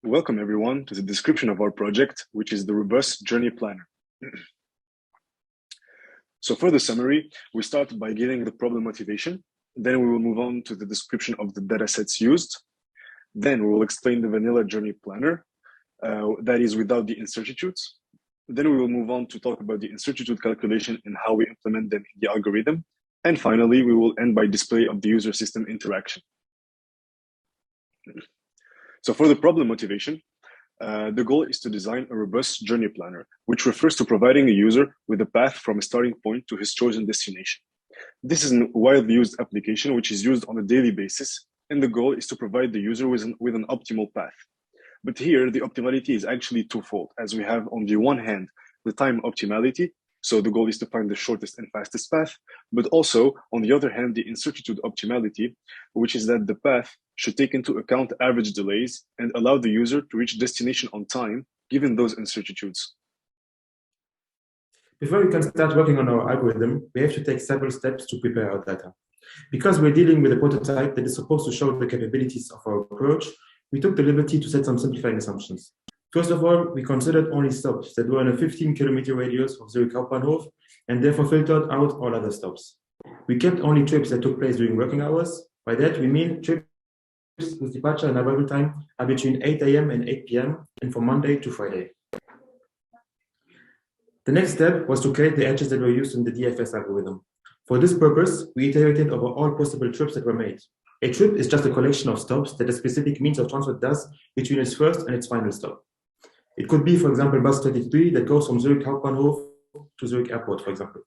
Welcome everyone to the description of our project, which is the Robust Journey Planner. So for the summary, we start by giving the problem motivation. Then we will move on to the description of the datasets used. Then we will explain the vanilla journey planner, that is without the incertitudes. Then we will move on to talk about the incertitude calculation and how we implement them in the algorithm. And finally, we will end by display of the user system interaction. So for the problem motivation, the goal is to design a robust journey planner, which refers to providing a user with a path from a starting point to his chosen destination. This is a widely used application which is used on a daily basis, and the goal is to provide the user with an optimal path. But here, the optimality is actually twofold, as we have on the one hand, the time optimality, so the goal is to find the shortest and fastest path, but also, on the other hand, the incertitude optimality, which is that the path should take into account average delays and allow the user to reach destination on time, given those incertitudes. Before we can start working on our algorithm, we have to take several steps to prepare our data. Because we're dealing with a prototype that is supposed to show the capabilities of our approach, we took the liberty to set some simplifying assumptions. First of all, we considered only stops that were in a 15-kilometer radius of Zurich Hauptbahnhof and therefore filtered out all other stops. We kept only trips that took place during working hours. By that, we mean trips whose departure and arrival time are between 8 a.m. and 8 p.m. and from Monday to Friday. The next step was to create the edges that were used in the DFS algorithm. For this purpose, we iterated over all possible trips that were made. A trip is just a collection of stops that a specific means of transport does between its first and its final stop. It could be, for example, bus 33 that goes from Zurich Hauptbahnhof to Zurich Airport, for example.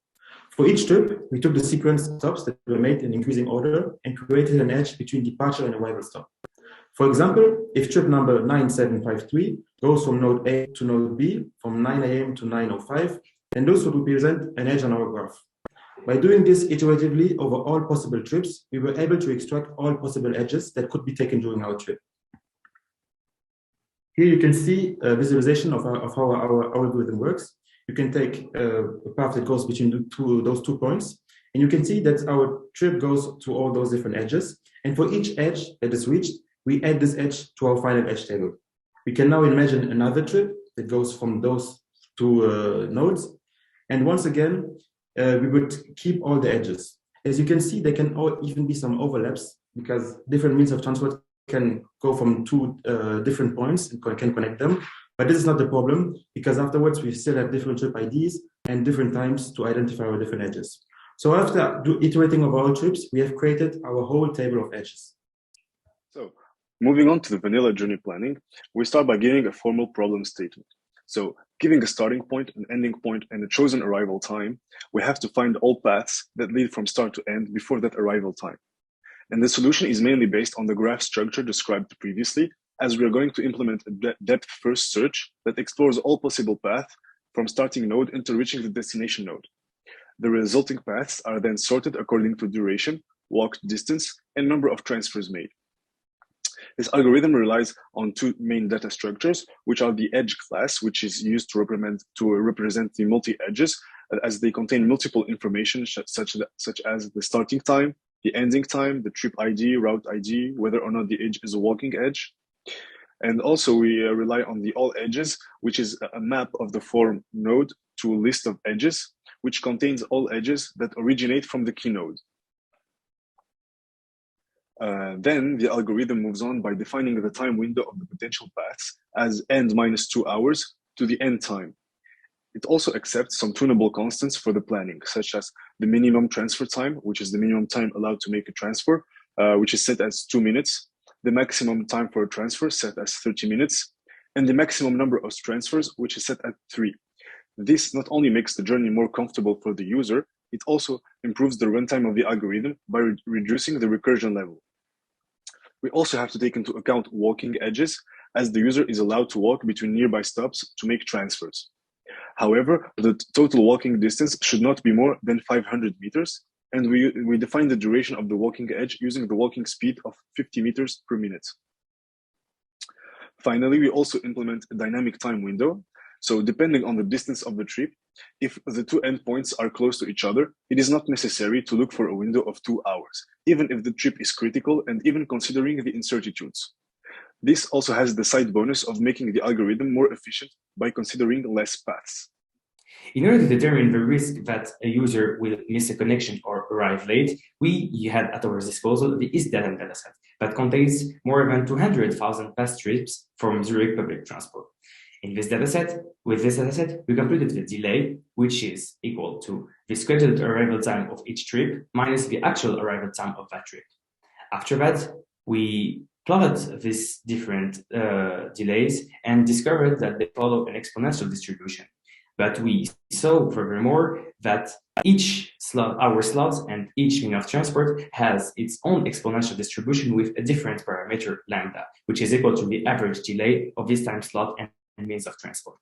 For each trip, we took the sequence stops that were made in increasing order and created an edge between departure and arrival stop. For example, if trip number 9753 goes from node A to node B from 9 a.m. to 9:05, then those would represent an edge on our graph. By doing this iteratively over all possible trips, we were able to extract all possible edges that could be taken during our trip. Here you can see a visualization of how our algorithm works. You can take a path that goes between those 2 points, and you can see that our trip goes to all those different edges. And for each edge that is reached, we add this edge to our final edge table. We can now imagine another trip that goes from those 2 nodes. And once again, we would keep all the edges. As you can see, there can even be some overlaps because different means of transport can go from 2 different points and can connect them. But this is not the problem because afterwards we still have different trip IDs and different times to identify our different edges. So after iterating over all trips, we have created our whole table of edges. So moving on to the vanilla journey planning, we start by giving a formal problem statement. So giving a starting point, an ending point, and a chosen arrival time, we have to find all paths that lead from start to end before that arrival time. And the solution is mainly based on the graph structure described previously, as we are going to implement a depth-first search that explores all possible paths from starting node until reaching the destination node. The resulting paths are then sorted according to duration, walked distance, and number of transfers made. This algorithm relies on 2 main data structures, which are the edge class, which is used to represent the multi-edges, as they contain multiple information such as the starting time, the ending time, the trip ID, route ID, whether or not the edge is a walking edge. And also we rely on the all edges, which is a map of the form node to a list of edges, which contains all edges that originate from the key node. Then the algorithm moves on by defining the time window of the potential paths as n minus 2 hours to the end time. It also accepts some tunable constants for the planning, such as the minimum transfer time, which is the minimum time allowed to make a transfer, which is set as 2 minutes, the maximum time for a transfer set as 30 minutes, and the maximum number of transfers, which is set at 3. This not only makes the journey more comfortable for the user, it also improves the runtime of the algorithm by reducing the recursion level. We also have to take into account walking edges, as the user is allowed to walk between nearby stops to make transfers. However, the total walking distance should not be more than 500 meters, and we define the duration of the walking edge using the walking speed of 50 meters per minute. Finally, we also implement a dynamic time window. So depending on the distance of the trip, if the 2 endpoints are close to each other, it is not necessary to look for a window of 2 hours, even if the trip is critical and even considering the incertitudes. This also has the side bonus of making the algorithm more efficient by considering less paths. In order to determine the risk that a user will miss a connection or arrive late, we had at our disposal the EastData dataset that contains more than 200,000 past trips from Zurich public transport. With this dataset, we computed the delay, which is equal to the scheduled arrival time of each trip minus the actual arrival time of that trip. After that, we plotted these different delays and discovered that they follow an exponential distribution. But we saw furthermore that our slots and each mean of transport has its own exponential distribution with a different parameter lambda, which is equal to the average delay of this time slot and means of transport.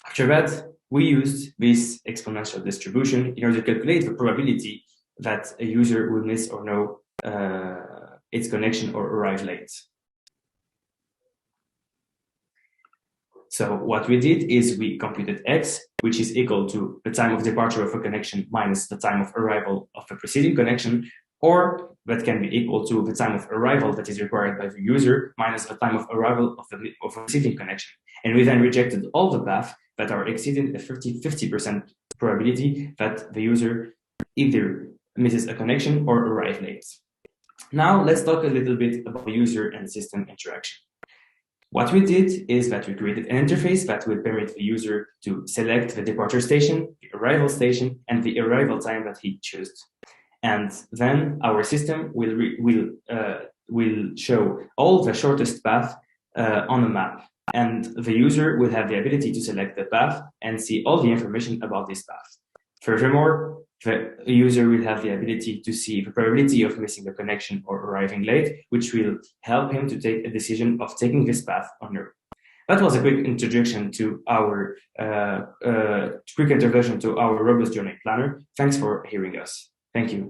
After that, we used this exponential distribution in order to calculate the probability that a user will miss or no its connection or arrive late. So what we did is we computed x, which is equal to the time of departure of a connection minus the time of arrival of a preceding connection, or that can be equal to the time of arrival that is required by the user minus the time of arrival of a receiving connection. And we then rejected all the paths that are exceeding a 50% probability that the user either misses a connection or arrives late. Now let's talk a little bit about the user and system interaction. What we did is that we created an interface that will permit the user to select the departure station, the arrival station, and the arrival time that he chose. And then our system will show all the shortest path on a map. And the user will have the ability to select the path and see all the information about this path. Furthermore, the user will have the ability to see the probability of missing the connection or arriving late, which will help him to take a decision of taking this path or no. That was a quick introduction to our robust journey planner. Thanks for hearing us. Thank you.